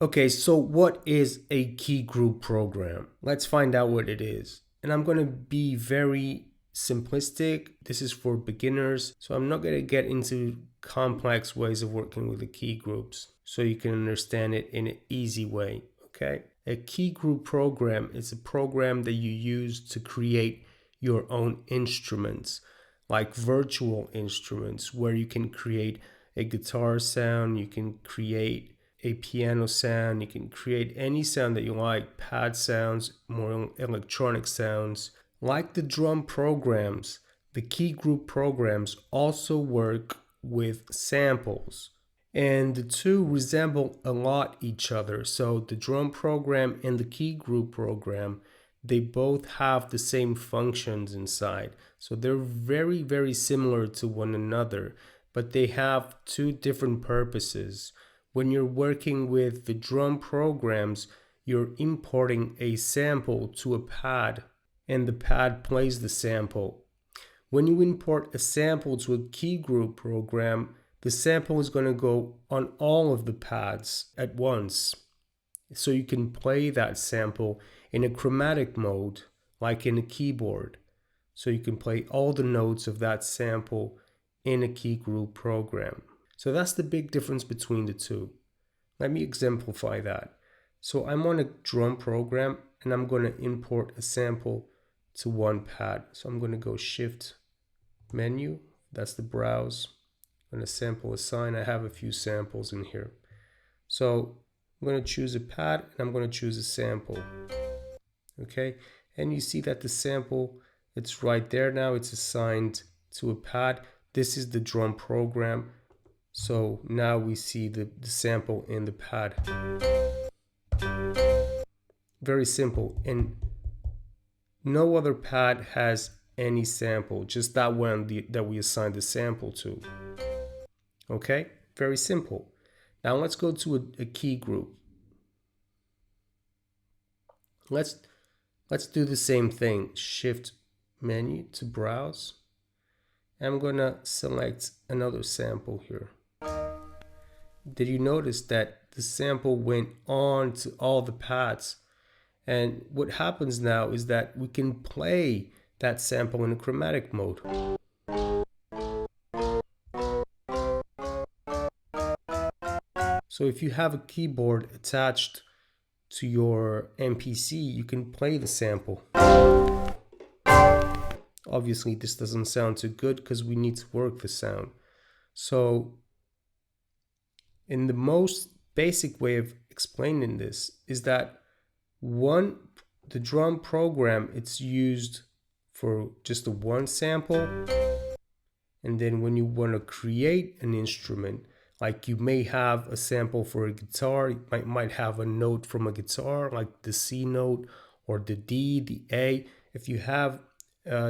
Okay, so what is a key group program? Let's find out what it is. And I'm going to be very simplistic. This is for beginners, so I'm not going to get into complex ways of working with the key groups so you can understand it in an easy way, okay? A key group program is a program that you use to create your own instruments, like virtual instruments, where you can create a guitar sound, you can create a piano sound, you can create any sound that you like, pad sounds, more electronic sounds. Like the drum programs, the key group programs also work with samples. And the two resemble a lot each other. So the drum program and the key group program, they both have the same functions inside. So they're very, very similar to one another, but they have two different purposes. When you're working with the drum programs, you're importing a sample to a pad and the pad plays the sample. When you import a sample to a key group program, the sample is going to go on all of the pads at once. So you can play that sample in a chromatic mode, like in a keyboard. So you can play all the notes of that sample in a key group program. So that's the big difference between the two. Let me exemplify that. So I'm on a drum program and I'm going to import a sample to one pad. So I'm going to go Shift Menu, that's the browse. I'm going to sample assign. I have a few samples in here. So I'm going to choose a pad and I'm going to choose a sample. Okay, and you see that the sample, it's right there now. It's assigned to a pad. This is the drum program. So now we see the sample in the pad. Very simple. And no other pad has any sample, just that one that we assigned the sample to. Okay, very simple. Now let's go to a key group. Let's do the same thing. Shift menu to browse. I'm gonna select another sample here. Did you notice that the sample went on to all the pads? And what happens now is that we can play that sample in a chromatic mode. So if you have a keyboard attached to your MPC, you can play the sample. Obviously, this doesn't sound too good because we need to work the sound. So in the most basic way of explaining this is that the drum program, it's used for just the one sample. And then when you want to create an instrument, like you may have a sample for a guitar, you might have a note from a guitar, like the C note or the D, the A. If you have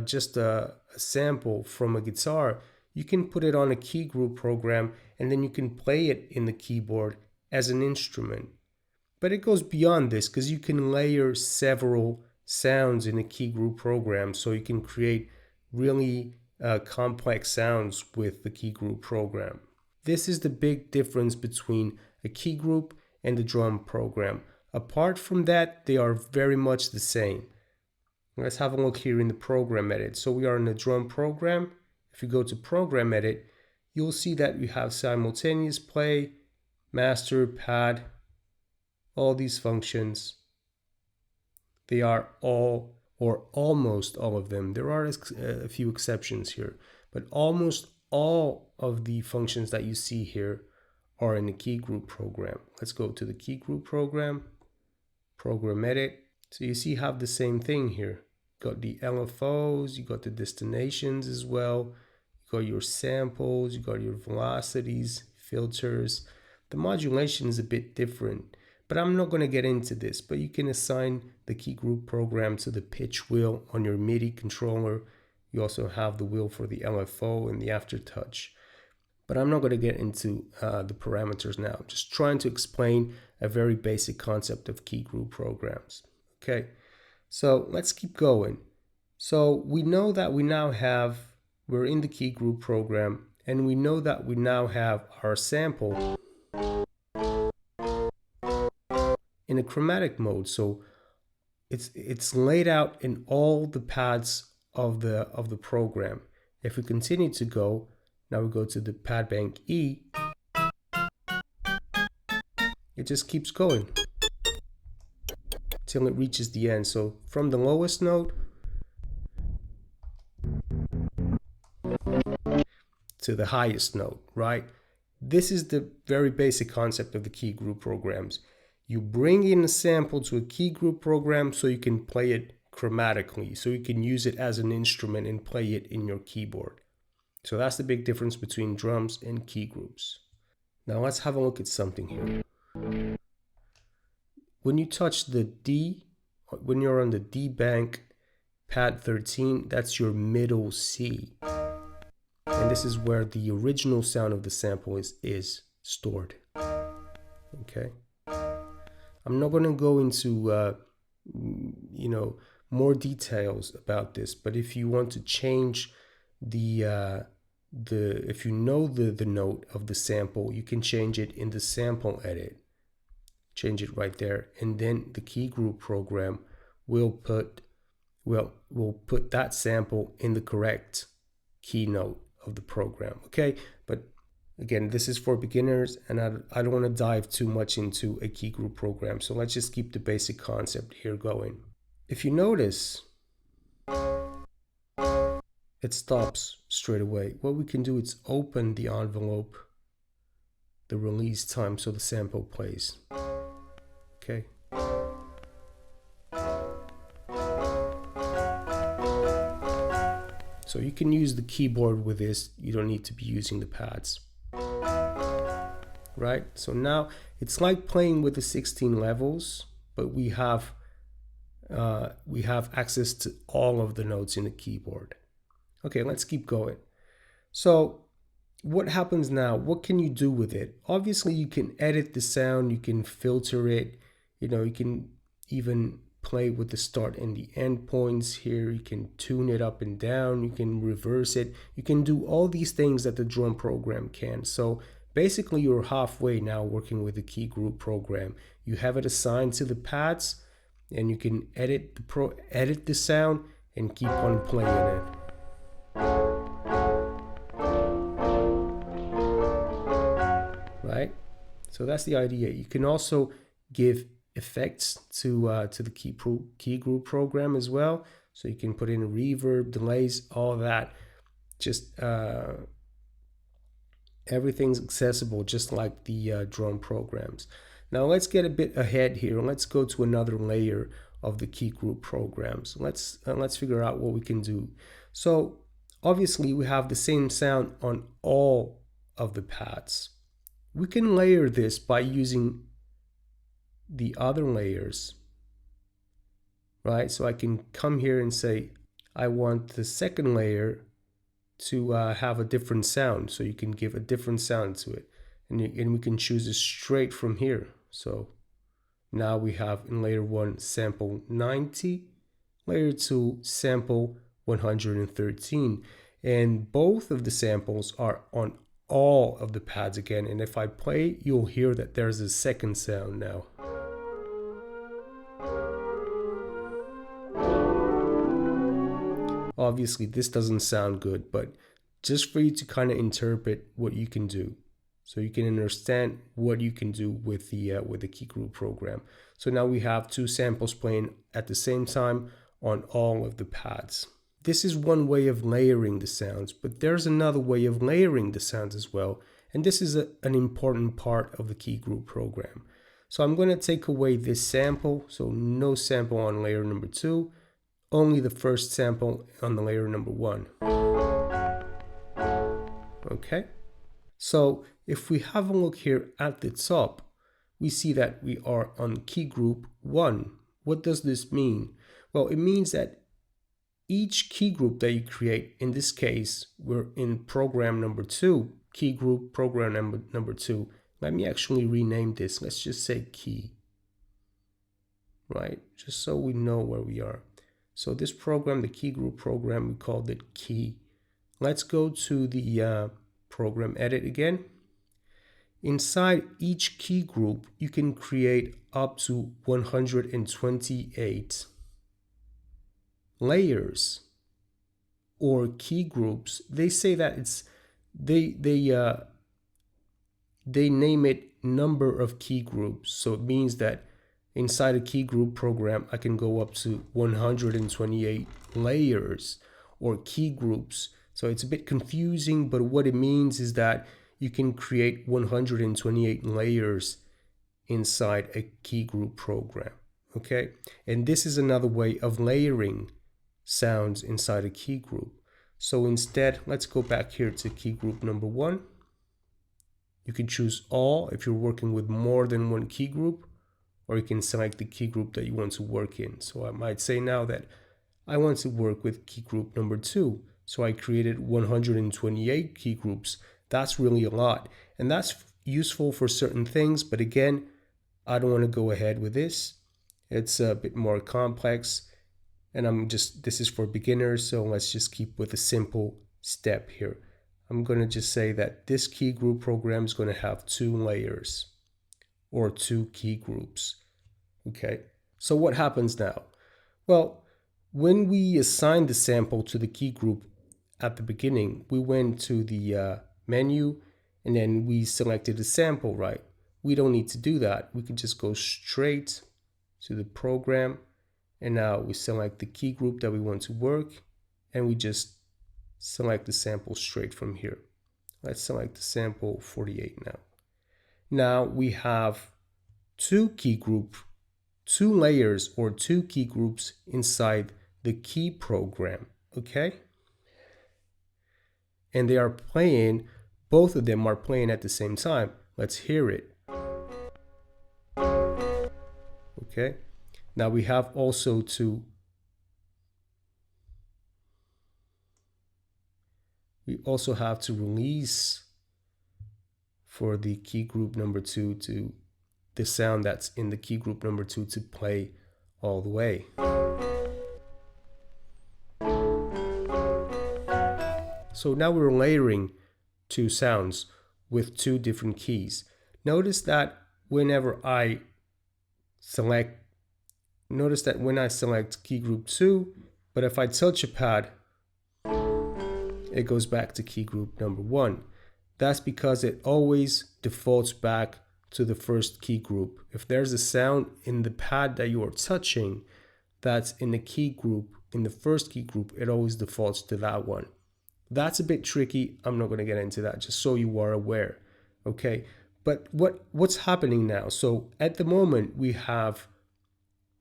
just a sample from a guitar, you can put it on a key group program and then you can play it in the keyboard as an instrument. But it goes beyond this because you can layer several sounds in a key group program, so you can create really complex sounds with the key group program. This is the big difference between a key group and the drum program. Apart from that, they are very much the same. Let's have a look here in the program edit. So we are in the drum program. If you go to program edit, you'll see that we have simultaneous play, master, pad, all these functions. They are all or almost all of them. There are a few exceptions here, but almost all of the functions that you see here are in the key group program. Let's go to the key group program, program edit. So you see, you have the same thing here. You got the LFOs, you got the destinations as well. You got your samples, you got your velocities, filters. The modulation is a bit different, but I'm not going to get into this. But you can assign the key group program to the pitch wheel on your MIDI controller. You also have the wheel for the LFO and the aftertouch. But I'm not going to get into the parameters now. I'm just trying to explain a very basic concept of key group programs. Okay, so let's keep going. So we know that we're in the key group program, and we know that we now have our sample. a chromatic mode. So it's laid out in all the pads of the program. If we continue to go, now we go to the pad bank E, it just keeps going till it reaches the end. So from the lowest note to the highest note, right? This is the very basic concept of the key group programs. You bring in a sample to a key group program so you can play it chromatically, so you can use it as an instrument and play it in your keyboard. So that's the big difference between drums and key groups. Now let's have a look at something here. When you touch the D, when you're on the D bank pad 13, that's your middle C. And this is where the original sound of the sample is stored. Okay. I'm not going to go into more details about this, but if you want to change if you know the note of the sample, you can change it in the sample edit. Change it right there, and then the key group program will put that sample in the correct key note of the program. Okay, but again, this is for beginners, and I don't want to dive too much into a key group program, so let's just keep the basic concept here going. If you notice, it stops straight away. What we can do is open the envelope, the release time, so the sample plays. Okay. So you can use the keyboard with this. You don't need to be using the pads. Right? So now it's like playing with the 16 levels, but we have access to all of the notes in the keyboard. Okay, let's keep going. So what happens now? What can you do with it? Obviously, you can edit the sound, you can filter it, you can even play with the start and the end points here. You can tune it up and down, you can reverse it. You can do all these things that the drum program can. So basically, you're halfway now working with the key group program. You have it assigned to the pads, and you can edit the sound and keep on playing it. Right? So that's the idea. You can also give effects to the key group program as well. So you can put in reverb, delays, all that. Just everything's accessible, just like the drum programs. Now let's get a bit ahead here. Let's go to another layer of the key group programs. Let's figure out what we can do. So obviously we have the same sound on all of the pads. We can layer this by using the other layers, right? So I can come here and say, I want the second layer to have a different sound. So you can give a different sound to it. And we can choose it straight from here. So now we have in layer 1 sample 90, layer 2 sample 113. And both of the samples are on all of the pads again, and if I play, you'll hear that there's a second sound now. Obviously this doesn't sound good, but just for you to kind of interpret what you can do, so you can understand what you can do with the key group program. So now we have 2 samples playing at the same time on all of the pads. This is one way of layering the sounds, but there's another way of layering the sounds as well. And this is an important part of the key group program. So I'm going to take away this sample. So no sample on layer number 2, only the first sample on the layer number 1. Okay. So if we have a look here at the top, we see that we are on key group 1. What does this mean? Well, it means that each key group that you create, in this case, we're in program number 2, key group program number 2. Let me actually rename this. Let's just say key, right? Just so we know where we are. So this program, the key group program, we called it key. Let's go to the program edit again. Inside each key group, you can create up to 128 layers or key groups. They say that it's they name it number of key groups. So it means that inside a key group program, I can go up to 128 layers or key groups. So it's a bit confusing, but what it means is that you can create 128 layers inside a key group program. Okay, and this is another way of layering sounds inside a key group. So instead, let's go back here to key group number 1. You can choose all if you're working with more than one key group, or you can select the key group that you want to work in. So I might say now that I want to work with key group number 2. So I created 128 key groups. That's really a lot. And that's useful for certain things. But again, I don't want to go ahead with this. It's a bit more complex. And this is for beginners. So let's just keep with a simple step here. I'm going to just say that this key group program is going to have 2 layers or 2 key groups. Okay, so what happens now? Well, when we assign the sample to the key group at the beginning, we went to the menu and then we selected a sample, right? We don't need to do that. We can just go straight to the program, and now we select the key group that we want to work, and we just select the sample straight from here. Let's select the sample 48 now. Now we have 2 layers or 2 key groups inside the key program, okay? And they are playing, both of them are playing at the same time. Let's hear it. Okay, now we have also have to release for the key group number 2 to the sound that's in the key group number 2 to play all the way. So now we're layering 2 sounds with 2 different keys. Notice that when I select key group 2, but if I touch a pad, it goes back to key group number 1. That's because it always defaults back to the first key group. If there's a sound in the pad that you are touching that's in the key group, in the first key group, it always defaults to that one. That's a bit tricky. I'm not going to get into that, just so you are aware. Okay, but what's happening now? So at the moment, we have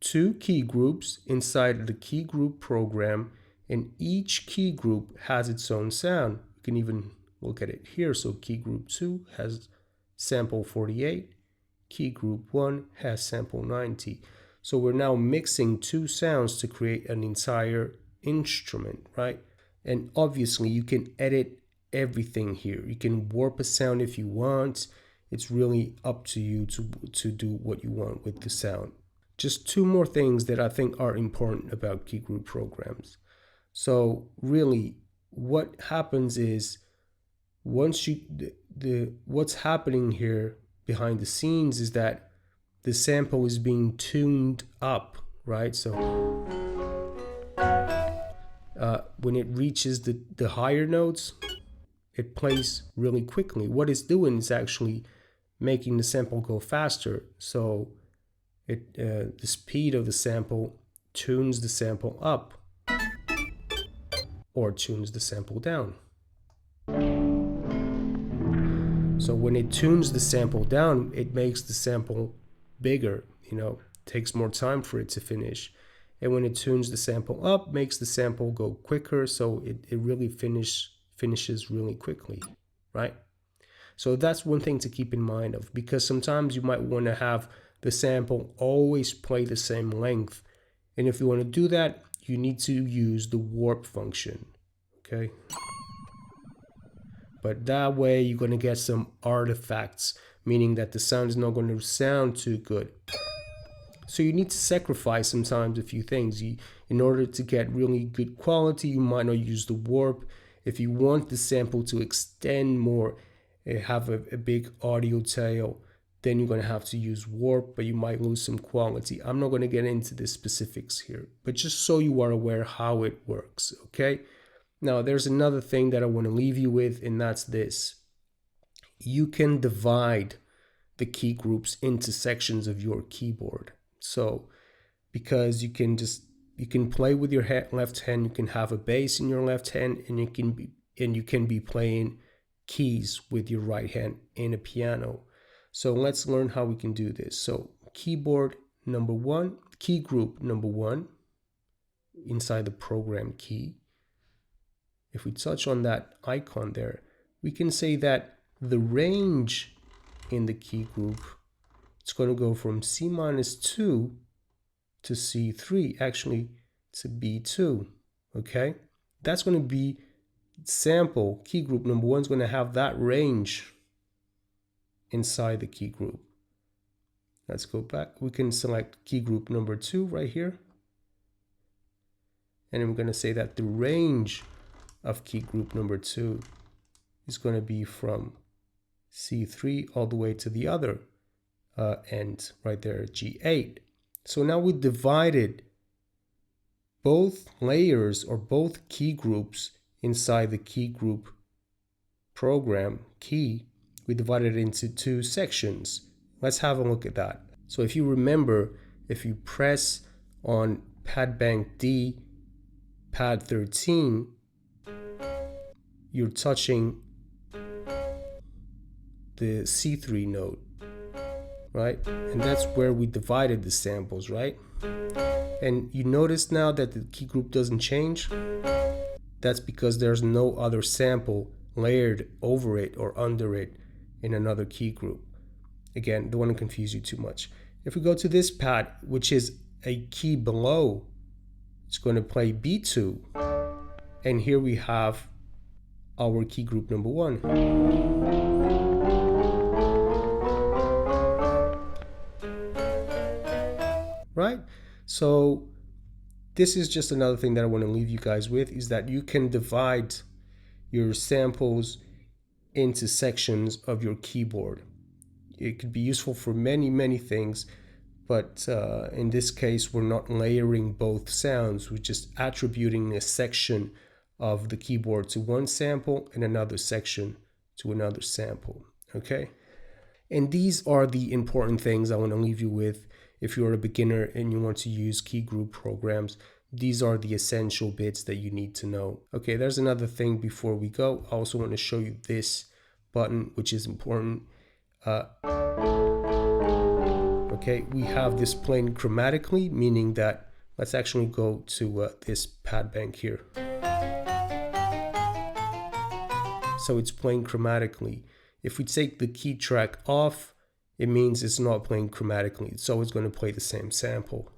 2 key groups inside the key group program, and each key group has its own sound. You can even look at it here. So key group 2 has sample 48, key group 1 has sample 90. So we're now mixing 2 sounds to create an entire instrument, right? And obviously you can edit everything here. You can warp a sound if you want. It's really up to you to do what you want with the sound. Just 2 more things that I think are important about key group programs. So really what happens is what's happening here behind the scenes is that the sample is being tuned up, right? So when it reaches the higher notes, it plays really quickly. What it's doing is actually making the sample go faster. So the speed of the sample tunes the sample up or tunes the sample down. So when it tunes the sample down, it makes the sample bigger, takes more time for it to finish. And when it tunes the sample up, makes the sample go quicker, so it really finishes really quickly, right? So that's one thing to keep in mind of, because sometimes you might want to have the sample always play the same length. And if you want to do that, you need to use the warp function, okay? But that way you're going to get some artifacts, meaning that the sound is not going to sound too good. So you need to sacrifice sometimes a few things. In order to get really good quality, you might not use the warp. If you want the sample to extend more, have a big audio tail, then you're going to have to use warp, but you might lose some quality. I'm not going to get into the specifics here, but just so you are aware how it works, okay? Now, there's another thing that I want to leave you with, and that's this. You can divide the key groups into sections of your keyboard. So, because you can play with your left hand, you can have a bass in your left hand, and you can be playing keys with your right hand in a piano. So let's learn how we can do this. So keyboard number one, key group number one, inside the program key. If we touch on that icon there, we can say that the range in the key group, it's going to go from C-2 to C3, actually to B2, okay? That's going to be sample. Key group number one is going to have that range inside the key group. Let's go back. We can select key group number 2 right here. And I'm going to say that the range of key group number 2 is going to be from C3 all the way to the other end right there, G8. So now we divided both layers or both key groups inside the key group program key. We divided it into 2 sections. Let's have a look at that. So if you remember, if you press on pad bank D, pad 13, you're touching the C3 note, right? And that's where we divided the samples, right? And you notice now that the key group doesn't change. That's because there's no other sample layered over it or under it in another key group. Again, don't want to confuse you too much. If we go to this pad, which is a key below, it's going to play B2. And here we have our key group number 1. Right? So this is just another thing that I want to leave you guys with, is that you can divide your samples into sections of your keyboard. It could be useful for many things, but in this case, we're not layering both sounds. We're just attributing a section of the keyboard to one sample and another section to another sample, okay? And these are the important things I want to leave you with. If you're a beginner and you want to use key group programs, these are the essential bits that you need to know. Okay, there's another thing before we go. I also want to show you this button, which is important. Okay, we have this playing chromatically, meaning that let's actually go to this pad bank here. So it's playing chromatically. If we take the key track off, it means it's not playing chromatically. It's always going to play the same sample.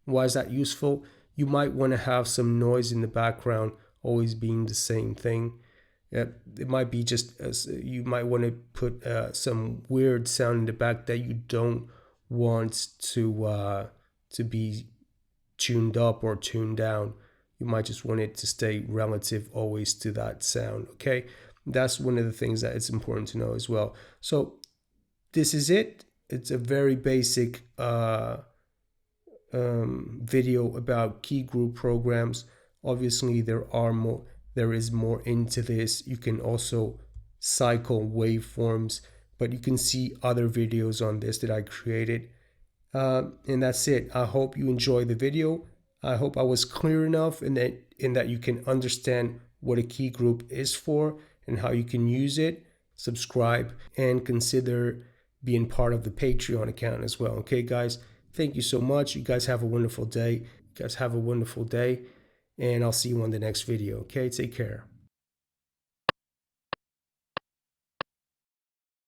Why is that useful? You might want to have some noise in the background, always being the same thing. It might be just you might want to put some weird sound in the back that you don't want to be tuned up or tuned down. You might just want it to stay relative always to that sound, okay? That's one of the things that it's important to know as well. So this is it. It's a very basic video about key group programs. Obviously, there is more into this. You can also cycle waveforms, but you can see other videos on this that I created. And that's it. I hope you enjoyed the video. I hope I was clear enough in that you can understand what a key group is for and how you can use it. Subscribe and consider being part of the Patreon account as well. Okay, guys, thank you so much. You guys have a wonderful day. And I'll see you on the next video. Okay, take care.